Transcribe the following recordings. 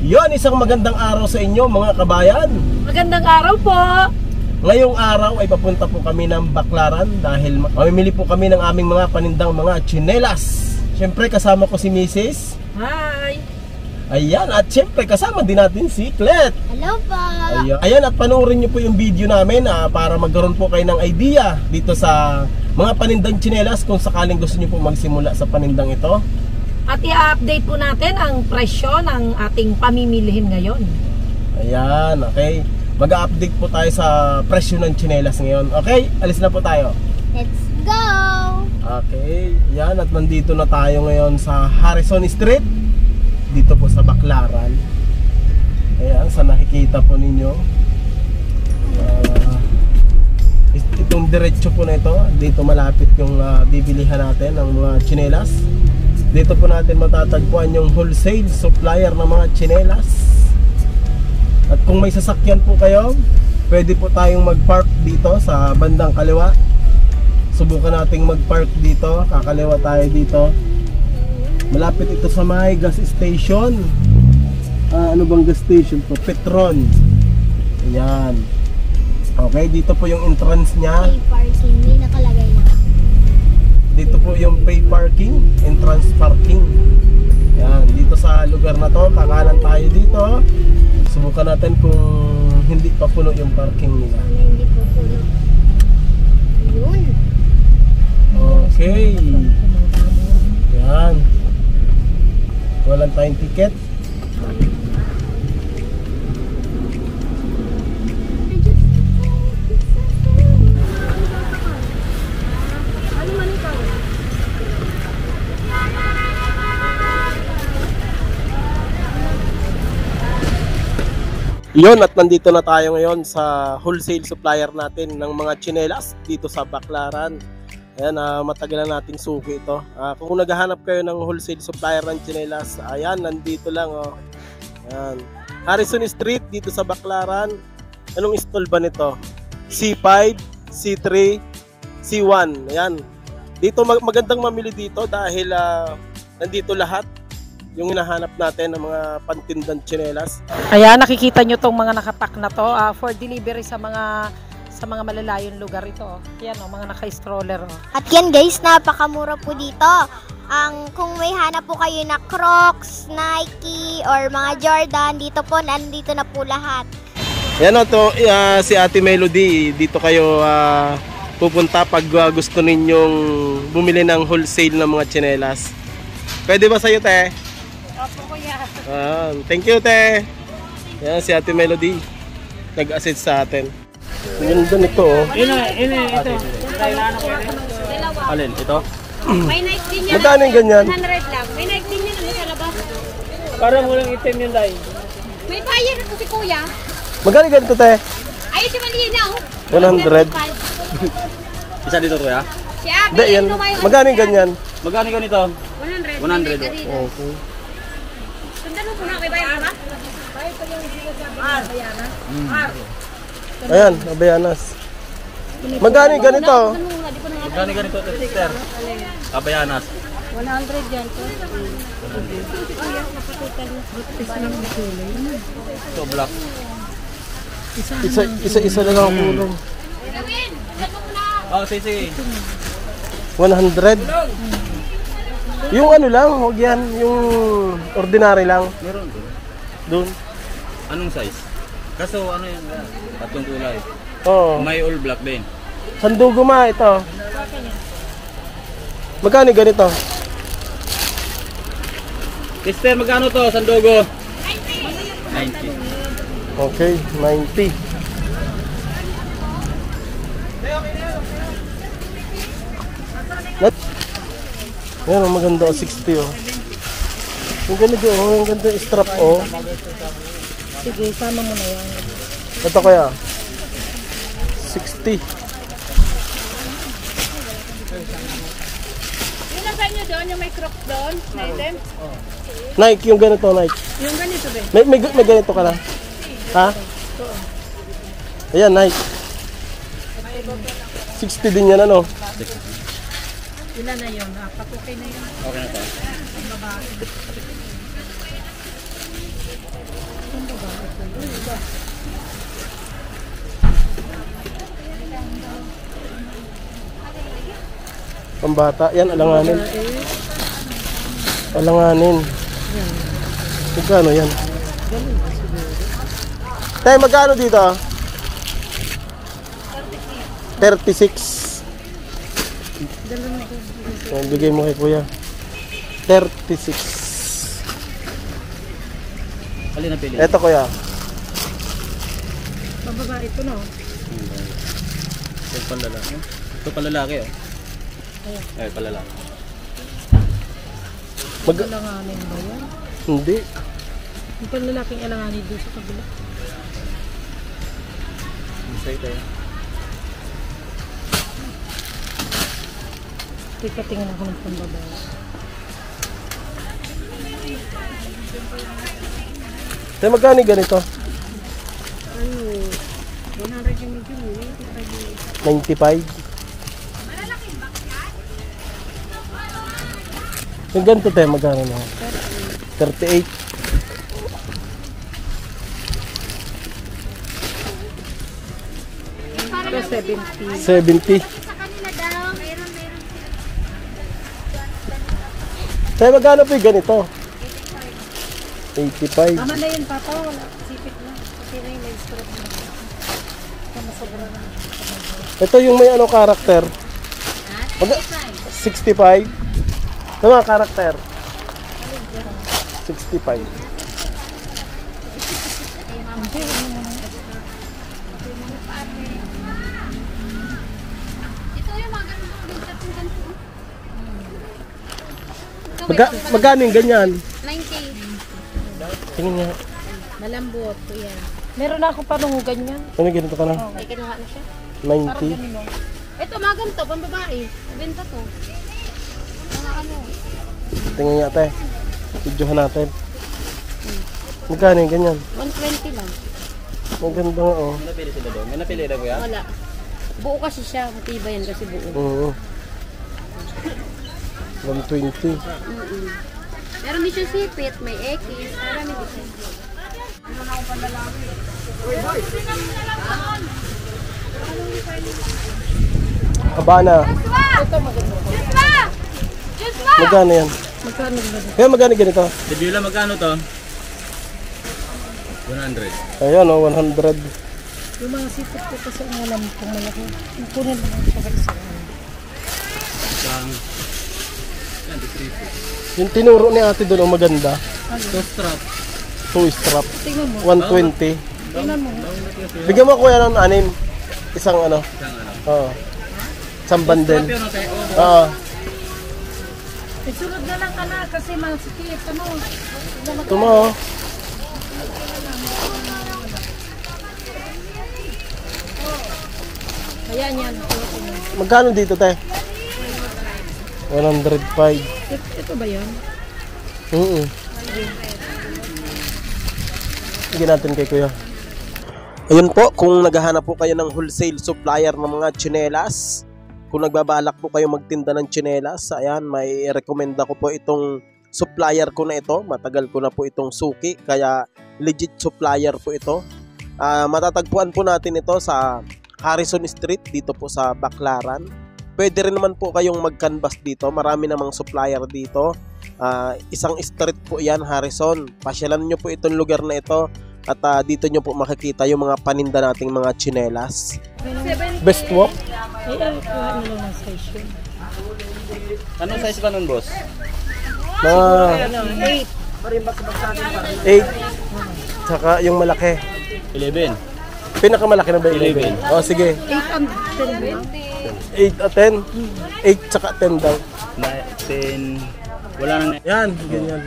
Yon, isang magandang araw sa inyo mga kabayan. Magandang araw po. Ngayong araw ay papunta po kami ng Baclaran dahil mamimili po kami ng aming mga panindang mga tsinelas. Siyempre kasama ko si Mrs. Hi. Ayan, at siyempre kasama din natin si Clet. Hello po. Ayan, at panoorin nyo po yung video namin para magkaroon po kayo ng idea dito sa mga panindang tsinelas kung sakaling gusto nyo po magsimula sa panindang ito. At i-update po natin ang presyo ng ating pamimilihin ngayon. Ayan, okay. Mag-update po tayo sa presyo ng tsinelas ngayon. Okay, alis na po tayo. Let's go. Okay, yan, at nandito na tayo ngayon sa Harrison Street, dito po sa Baclaran. Ayan, sa nakikita po ninyo, itong diretso po na ito, dito malapit yung bibilihan natin ng mga tsinelas. Dito po natin matatagpuan yung wholesale supplier ng mga tsinelas. At kung may sasakyan po kayo, pwede po tayong mag-park dito sa bandang kaliwa. Subukan nating mag-park dito, kakaliwa tayo dito. Malapit ito sa may gas station. Ano bang gas station po? Petron. Ayan. Okay, dito po yung entrance niya. Pay parking, may nakalagay na. Dito po yung pay parking, entrance parking. Ayan, dito sa lugar na to, kakanan tayo dito. Subukan natin kung hindi pa puno yung parking nila. Sana hindi po puno. Yun. Okay. Ayan. Walang tayong ticket. Yon, at nandito na tayo ngayon sa wholesale supplier natin ng mga tsinelas dito sa Baclaran. Ayan, matagal na nating suki ito. Kung naghahanap kayo ng wholesale supplier ng tsinelas, ayan, nandito lang. Oh. Ayan. Harrison Street dito sa Baclaran. Anong stall ba nito? C5, C3, C1. Ayan. Dito magandang mamili dito dahil nandito lahat yung hinahanap natin ng mga pantindang tsinelas. Ayan, nakikita nyo tong mga nakapack na to for delivery sa mga malalayong lugar ito. Yan mga naka-stroller. At yan guys, napakamura po dito. Kung may hanap po kayo na Crocs, Nike, or mga Jordan, dito po, nandito na po lahat. Yan o to, si Ate Melody, dito kayo pupunta pag gusto ninyong bumili ng wholesale ng mga tsinelas. Pwede ba sa'yo, te? Opo, kuya. Thank you, te. Yan, si Ate Melody nag-assist sa atin. Ganda nito, oh. Ito. Alin? Ito? May Nike din yan. Magkano yung ganyan? 100 lang. May Nike din yan. Ano sa labas? Parang walang item yun, Day. May buyer ako si kuya. Magkano ganito, te? Ayun si Malina, oh. 100. Isa dito, kuya? Si Abby. Hindi, yan. Magkano yung ganyan? Magkano ganito? 100. 100. Okay. Sundan mo muna kay bayan ka ba? Ayan, Abayanas. Magkano yung ganito? Magkano ganito, sister? Abayanas. 100 yan. Ito, black. Isa lang ang kulong. Oh, sige. 100. Yung ano lang, huwag yan. Yung ordinary lang. Meron doon. Doon. Anong size? Kaso ano yun? Tatlong kulay. Oo. May all black din. Sandugo ma, ito. Magkano yung ganito? Sister, magkano to? Sandogo? 90. Okay, 90. Ayan, ang maganda, 60 oh. Yung ganito, oh, yung ganda yung strap oh. Sige, sama mo na yan. Ito kaya 60. Yung nasa inyo doon, yung may Crocs doon, na item. Nike, yung ganito, Nike. Yung ganito ba? May ganito ka na? Ha? Ayan, Nike. 60 din yan, ano? Ilan na yun? Patukay na yun. Okay na to. Pambata. Yan, alanganin. Alanganin. Magkano yan? Tay, magkano dito? 36. Bigay mo kay kuya. 36. Alin na pili? Eto kuya. Pababa ito no. Ito palalaki. Ito palalaki oh. Ay, palalaki. Alanganin ba yan? Hindi. Yung panlalaking alanganin doon sa kabila. Masay tayo. Teka, tingnan ako ng pambaba. Tay, magkano ganito? Ano? 100 yung medyo eh. 95. Yung ganito tayo, magkano na? 38. Ito 70. 70. Tayo, magkano po yung ganito? 85. Tama na yun, Papa. Wala. Sipit na. Kasi na yung may stroke na. Tama sobra na. Ito yung may ano karakter. 65. Ito mga karakter. 65. Magkano yung ganyan? 90. Tingin nga. Malambot. Yan. Meron na ako panungo ganyan. Ano ganito ka na? May kinuha na siya. 90. Ito, maganto. Pambabae. Benta to. Mga ano. Tingin nga tayo. Videohan natin. Magkano yung ganyan? 120 lang. Maganda nga oh. May napili sila doon? May napili na kuya? Wala. Buo kasi siya. Matibay yan kasi buo. Oo. 120. Meron din siya sipit. May X. Marami din siya. Habana. Ito maganda. Magkano yan? Magkano ba? Kaya magkano ganito? Debula magkano to? 100. Ayan oh, 100. Yung mga sipit ko kasi ang alam kong malaki. Kunin mo lang sa isa. Isang... Yan, distrito. Yung tinuro ni ate doon, oh, maganda. Ito strap. 2 strap. Tingnan mo. 120. Tingnan mo. Bigyan mo kuya ng 6. Isang ano. Isang ano. Oo. Isang bundle. Strap yun, okay? Oo. Isunod na lang ka na kasi masikip. Ano? Ito mo oh. Ayan yan. Magkano dito tayo? 105. Ito ba yan? Bigyan natin kay kuya. Ayun po, kung naghahanap po kayo ng wholesale supplier ng mga tsinelas, kung nagbabalak po kayo magtinda ng tsinelas, ayan, may recommend ko po itong supplier ko na ito. Matagal ko na po itong suki, kaya legit supplier po ito. Matatagpuan po natin ito sa Harrison Street, dito po sa Baclaran. Pwede rin naman po kayong mag-canvas dito. Marami namang supplier dito. Isang street po yan, Harrison. Pasyalan nyo po itong lugar na ito. At dito nyo po makikita yung mga paninda nating mga tsinelas. Best walk? Ay, kuha na lang ng size yun. Anong size ba nun, boss? Mga 8. Saka yung malaki. 11. Pinakamalaki na ba 11? O sige. 8 and 10 ba? 8 at 10? 8 saka 10 daw. 10. Wala nang... Yan, ganyan.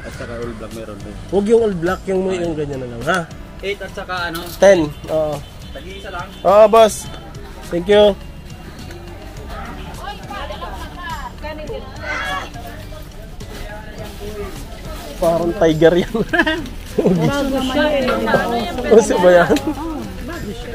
At saka all black meron din. Huwag yung all black, yung may yung ganyan na lang, ha? 8 at saka ano? 10. Oo. Tag-iisa lang. Oo, boss. Thank you. Parang tiger yan. Bago siya eh. Uso ba yan?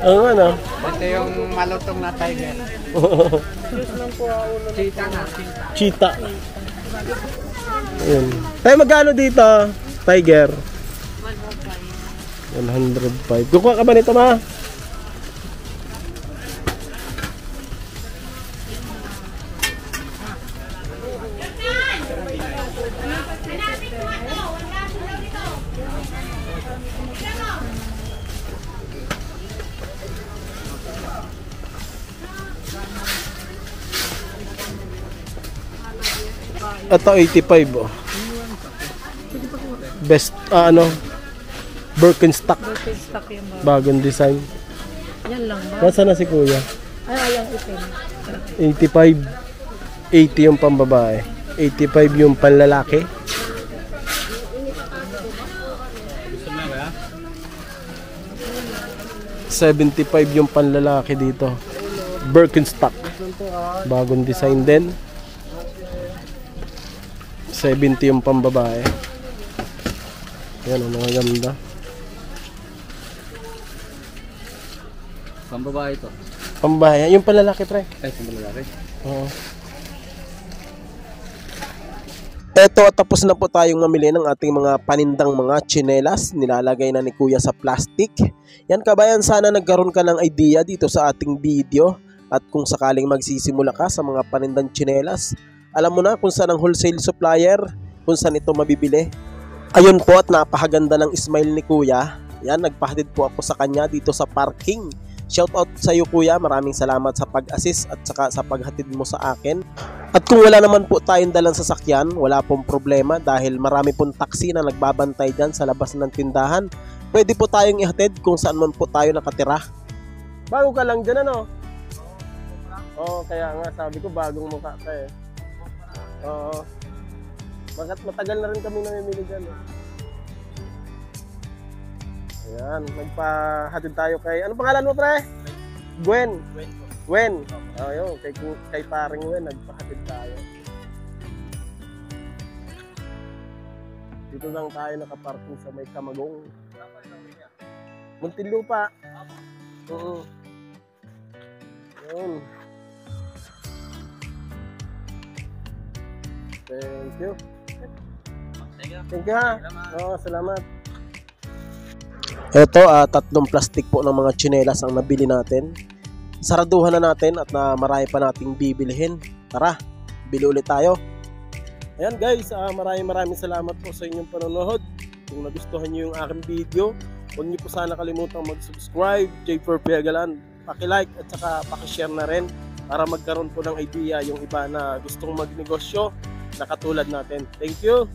Oo nga no? Ito yung malutong na tiger. Cheetah na. Cheetah. Ayun. Tayo magkano dito? Tiger? 105. Kukuha ka ba nito, ma? Ito 85 oh. Best Birkenstock. Birkenstock yung ba? Bagong design. Yan lang ba? Nasaan na si kuya? Ay, yung itim. 85. 80 yung pambabae. 85 yung panlalaki. Gusto mo ba? 75 yung panlalaki dito. Birkenstock. Bagong design din. 70 yung pambabae. Yan ang mga ganda. Pambabae ito. Pambabae. Yung panlalaki pre. Ay, pambabae. Oo. Eto, tapos na po tayong mamili ng ating mga panindang mga tsinelas. Nilalagay na ni kuya sa plastic. Yan kabayan, sana nagkaroon ka ng idea dito sa ating video. At kung sakaling magsisimula ka sa mga panindang tsinelas, alam mo na kung saan ang wholesale supplier, kung saan ito mabibili. Ayun po, at napakaganda ng smile ni kuya. Yan, nagpahatid po ako sa kanya dito sa parking. Shoutout sa iyo kuya, maraming salamat sa pag-assist at saka sa paghatid mo sa akin. At kung wala naman po tayong dalang sasakyan, wala pong problema dahil marami pong taxi na nagbabantay dyan sa labas ng tindahan. Pwede po tayong ihatid kung saan man po tayo nakatira. Bago ka lang dyan ano? Oo, kaya nga sabi ko bagong mukha ka eh. Oo. Matagal na rin kami namimili dyan eh. Ayan, nagpahatid tayo kay... Ano pangalan mo pre? Gwen. Gwen. Oh, yun, kay paring Gwen, nagpahatid tayo. Dito lang tayo nakaparking sa may Kamagong. Muntinlupa. Oo. Yun. Thank you. Thank you ha. Oo, salamat. Ito, 3 plastic po ng mga tsinelas ang nabili natin. Saraduhan na natin at marami pa nating bibilihin. Tara, bili ulit tayo. Ayan guys, maraming salamat po sa inyong panonood. Kung nagustuhan nyo yung aking video, huwag nyo po sana kalimutang mag-subscribe. J4 Piagalan, paki-like at saka paki-share na rin para magkaroon po ng idea yung iba na gustong magnegosyo na katulad natin. Thank you!